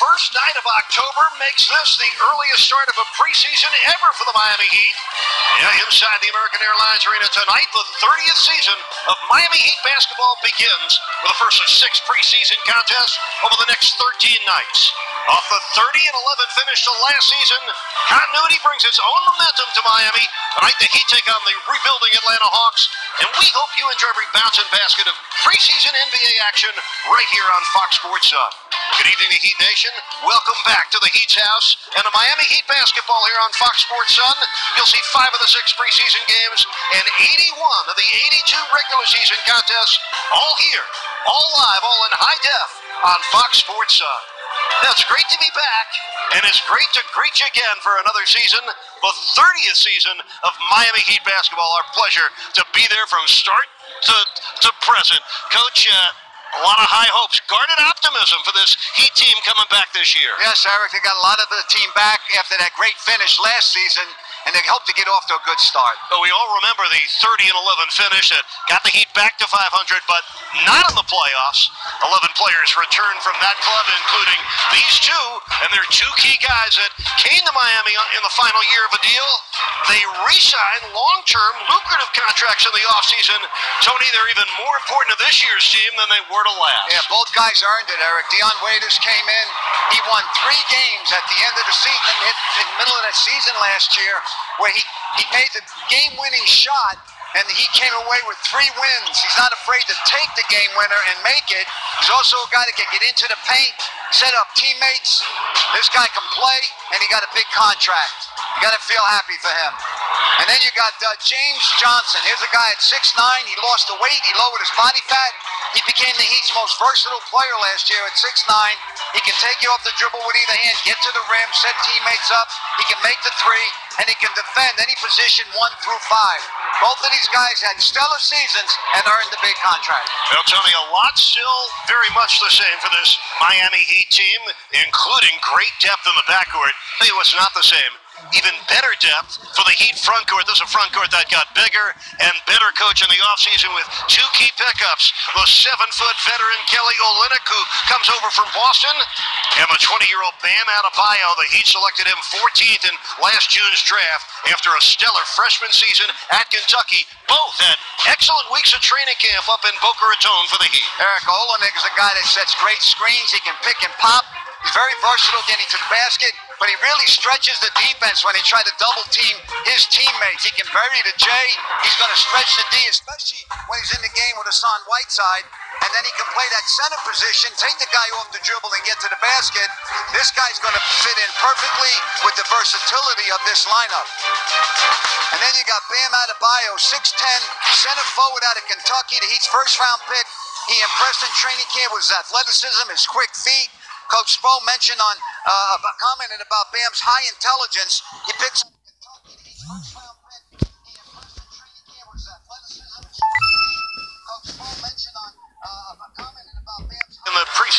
first night of October makes this the earliest start of a preseason ever for the Miami Heat. Yeah, inside the American Airlines Arena tonight, the 30th season of Miami Heat basketball begins with the first of 6 preseason contests over the next 13 nights. Off the 30-11 finish to last season, continuity brings its own momentum to Miami. Tonight, the Heat take on the rebuilding Atlanta Hawks, and we hope you enjoy every bounce and basket of preseason NBA action right here on Fox Sports Sun. Good evening, the Heat Nation. Welcome back to the Heat's house and the Miami Heat basketball here on Fox Sports Sun. You'll see 5 of the 6 preseason games and 81 of the 82 regular season contests, all here, all live, all in high def on Fox Sports Sun. Now, it's great to be back, and it's great to greet you again for another season, the 30th season of Miami Heat basketball. Our pleasure to be there from start to present. Coach, a lot of high hopes, guarded optimism for this Heat team coming back this year. Yes, Eric, they got a lot of the team back after that great finish last season, and they hope to get off to a good start. But we all remember the 30-11 finish that got the Heat back to 500, but not in the playoffs. 11 players returned from that club, including these two, and they're 2 key guys that came to Miami in the final year of a deal. They re-signed long-term, lucrative contracts in the offseason. Tony, they're even more important to this year's team than they were to last. Yeah, both guys earned it, Eric. Dion Waiters came in. He won 3 games at the end of the season and hit in the middle of that season last year, where he made the game-winning shot, and he came away with 3 wins. He's not afraid to take the game winner and make it. He's also a guy that can get into the paint, set up teammates. This guy can play, and he got a big contract. You got to feel happy for him. And then you got James Johnson. Here's a guy at 6'9". He lost the weight. He lowered his body fat. He became the Heat's most versatile player last year at 6'9". He can take you off the dribble with either hand, get to the rim, set teammates up. He can make the 3, and he can defend any position 1 through 5. Both of these guys had stellar seasons and earned the big contract. Well, Tony, a lot still very much the same for this Miami Heat team, including great depth in the backcourt. Tell you what's not the same. Even better depth for the Heat front court. This is a front court that got bigger and better coach in the offseason with 2 key pickups. The 7-foot veteran Kelly Olynyk, who comes over from Boston, and the 20-year-old Bam Adebayo. The Heat selected him 14th in last June's draft after a stellar freshman season at Kentucky. Both had excellent weeks of training camp up in Boca Raton for the Heat. Eric Olynyk is a guy that sets great screens. He can pick and pop. He's very versatile getting to the basket, but he really stretches the defense when he tries to double team his teammates. He can bury the J. He's going to stretch the D, especially when he's in the game with Hassan Whiteside. And then he can play that center position, take the guy off the dribble and get to the basket. This guy's going to fit in perfectly with the versatility of this lineup. And then you got Bam Adebayo, 6'10", center forward out of Kentucky, the Heat's first-round pick. He impressed in training camp with his athleticism, his quick feet. Coach Spo mentioned commented about Bam's high intelligence. He picks up Kentucky, the Heat's first-round pick. He impressed in training camp with his athleticism, his quick feet. Coach Spo mentioned commented about Bam's in the preseason.